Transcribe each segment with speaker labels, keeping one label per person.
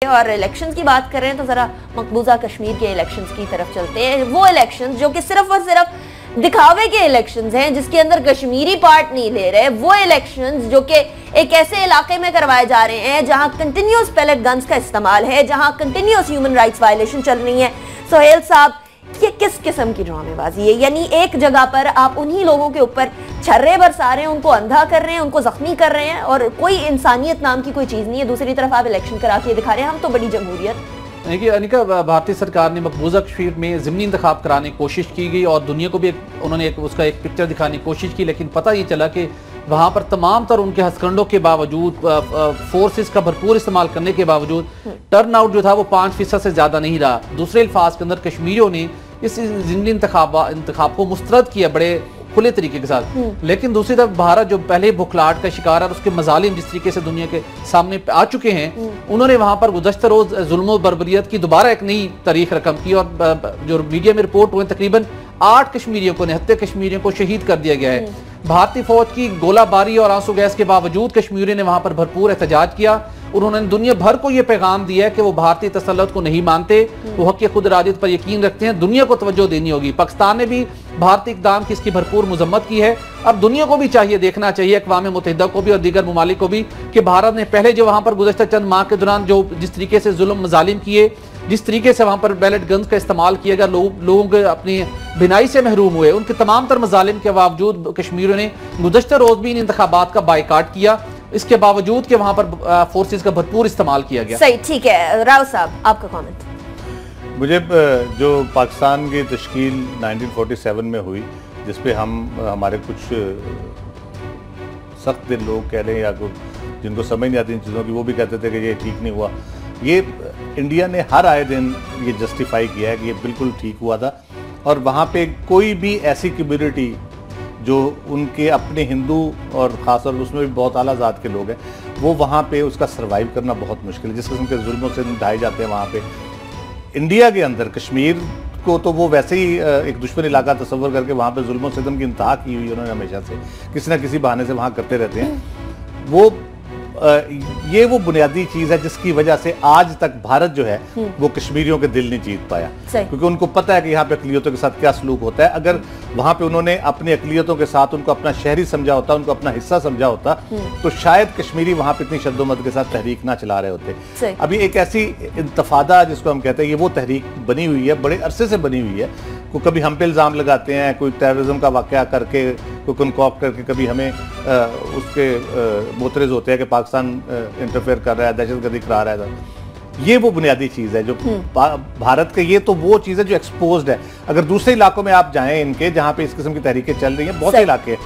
Speaker 1: और इलेक्शंस की बात कर रहे हैं तो जरा मकबूजा कश्मीर के इलेक्शंस की तरफ चलते हैं। वो इलेक्शंस जो कि सिर्फ और सिर्फ दिखावे के इलेक्शंस हैं, जिसके अंदर कश्मीरी पार्ट नहीं ले रहे, वो इलेक्शंस जो कि एक ऐसे इलाके में करवाए जा रहे हैं जहां कंटिन्यूस पैलेट गन्स का इस्तेमाल है, जहां कंटिन्यूस ह्यूमन राइट्स वायलेशन चल रही है। सोहेल साहब, ये किस किस्म की ड्रामेबाजी है? यानी एक जगह पर आप उन्हीं लोगों के ऊपर छर्रे बरसा रहे हैं, उनको अंधा कर रहे हैं, उनको जख्मी कर रहे हैं और कोई इंसानियत नाम की कोई चीज नहीं है। दूसरी तरफ आप इलेक्शन करा के दिखा रहे हैं हम तो बड़ी जमहूरियत।
Speaker 2: देखिए अनिका, भारतीय सरकार ने मकबूजा कश्मीर में ज़िमनी इंतखाब कराने की कोशिश की गई और दुनिया को भी उन्होंने उसका एक पिक्चर दिखाने की कोशिश की, लेकिन पता ये चला कि वहाँ पर तमाम तर उनके हथकंडों के बावजूद, फोर्सेस का भरपूर इस्तेमाल करने के बावजूद टर्न आउट जो था वो 5% से ज़्यादा नहीं रहा। दूसरे अल्फाज के अंदर कश्मीरियों ने इस ज़िमनी इंतखाब को मुस्तरद किया बड़े खुले तरीके के साथ। लेकिन दूसरी तरफ भारत जो पहले बुखलाहट का शिकार है, उसके मजालिम जिस तरीके से दुनिया के सामने आ चुके हैं, उन्होंने वहां पर गुज़श्ता रोज जुल्म बर्बरियत की दोबारा एक नई तारीख रकम की और जो मीडिया में रिपोर्ट हुए तकरीबन 8 कश्मीरियों को, 79 कश्मीरियों को शहीद कर दिया गया है। भारतीय फौज की गोलाबारी और आंसू गैस के बावजूद कश्मीरियों ने वहां पर भरपूर एहतजाज किया। उन्होंने दुनिया भर को यह पैगाम दिया है कि वो भारतीय तसल्लुत को नहीं मानते, वो हक खुद इरादत पर यकीन रखते हैं, दुनिया को तवज्जो देनी होगी। पाकिस्तान ने भी भारतीय इक़दाम की इसकी भरपूर मजम्मत की है। अब दुनिया को भी चाहिए, देखना चाहिए, अक़वाम मुत्तहिदा को भी और दीगर ममालिक को भी, कि भारत ने पहले जो वहां पर गुज़श्ता चंद माह के दौरान जो जिस तरीके से जुल्म मजालिम किए, जिस तरीके से वहां पर बैलेट गन्स का इस्तेमाल किया गया, लोगों के अपनी बिनाई से महरूम हुए, उनके तमाम तर मजालिम के बावजूद कश्मीरियों ने गुज़श्ता रोज भी इन इंतखाबात का बायकाट किया, इसके बावजूद कि वहां पर फोर्सेस का भरपूर इस्तेमाल किया गया।
Speaker 1: सही, ठीक है। राव साहब, आपका कमेंट।
Speaker 3: मुझे जो पाकिस्तान की तश्कील 1947 में हुई, जिसपे हमारे कुछ सख्त दिल लोग कह रहे हैं या जिनको समझ नहीं आती इन चीज़ों की, वो भी कहते थे कि ये ठीक नहीं हुआ। ये इंडिया ने हर आए दिन ये जस्टिफाई किया है कि ये बिल्कुल ठीक हुआ था और वहाँ पे कोई भी ऐसी कम्युनिटी जो उनके अपने हिंदू और ख़ासतौर पर उसमें भी बहुत आला ज़ात के लोग हैं, वो वहाँ पे उसका सर्वाइव करना बहुत मुश्किल है। जिस किस्म के जुल्मों से ढाए जाते हैं वहाँ पे इंडिया के अंदर, कश्मीर को तो वो वैसे ही एक दुश्मन इलाका तस्वर करके वहाँ पे जुल्मों सितम की इंतहा की हुई उन्होंने हमेशा से, किसी न किसी बहाने से वहाँ करते रहते हैं। ये वो बुनियादी चीज है जिसकी वजह से आज तक भारत जो है वो कश्मीरियों के दिल नहीं जीत पाया, क्योंकि उनको पता है कि यहाँ पे अकलियतों के साथ क्या सलूक होता है। अगर वहां पे उन्होंने अपनी अकलियतों के साथ उनको अपना शहरी समझा होता, उनको अपना हिस्सा समझा होता, तो शायद कश्मीरी वहां पे इतनी शद्दोमत के साथ तहरीक ना चला रहे होते। अभी एक ऐसी इंतफादा जिसको हम कहते हैं, ये वो तहरीक बनी हुई है, बड़े अरसे से बनी हुई है। कोई कभी हम पे इल्ज़ाम लगाते हैं, कोई टेररिज्म का वाक़या करके, कोई कॉन्कॉक्ट करके, कभी हमें उसके मोतरज़ होते हैं कि पाकिस्तान इंटरफेयर कर रहा है, दहशतगर्दी करा रहा है। ये वो बुनियादी चीज है जो भारत के, ये तो वो चीज है जो एक्सपोज्ड है। अगर दूसरे इलाकों में आप जाएं इनके, जहां पे इस किस्म की तहरीकें चल रही हैं, बहुत से इलाके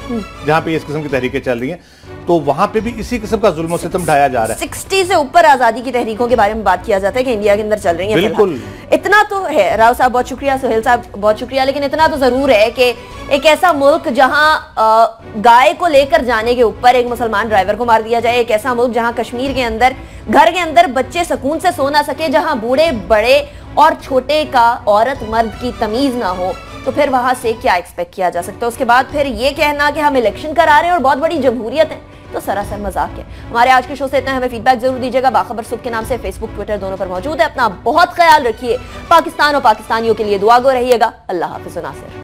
Speaker 3: जहां पे इस किस्म की तहरीकें चल रही हैं, तो वहां पे भी इसी किस्म का जुल्म सितम ढाया जा रहा है।
Speaker 1: 60 से ऊपर आजादी की तहरीकों के बारे में बात किया जाता है कि इंडिया के अंदर चल रही है।
Speaker 3: बिल्कुल,
Speaker 1: इतना तो है। राव साहब बहुत शुक्रिया, सोहेल साहब बहुत शुक्रिया, लेकिन इतना तो जरूर है कि एक ऐसा मुल्क जहां गाय को लेकर जाने के ऊपर एक मुसलमान ड्राइवर को मार दिया जाए, एक ऐसा मुल्क जहां कश्मीर के अंदर घर के अंदर बच्चे सुकून से सो ना सके, जहां बूढ़े बड़े और छोटे का, औरत मर्द की तमीज ना हो, तो फिर वहां से क्या एक्सपेक्ट किया जा सकता है? उसके बाद फिर ये कहना कि हम इलेक्शन करा रहे हैं और बहुत बड़ी जमहूरियत है, तो सरासर मजाक है। हमारे आज के शो से इतना, हमें फीडबैक जरूर दीजिएगा। बाखबर सुख के नाम से फेसबुक, ट्विटर दोनों पर मौजूद है। अपना बहुत ख्याल रखिए। पाकिस्तान और पाकिस्तानियों के लिए दुआ गो रहिएगा। अल्लाह हाफिज़ नासिर।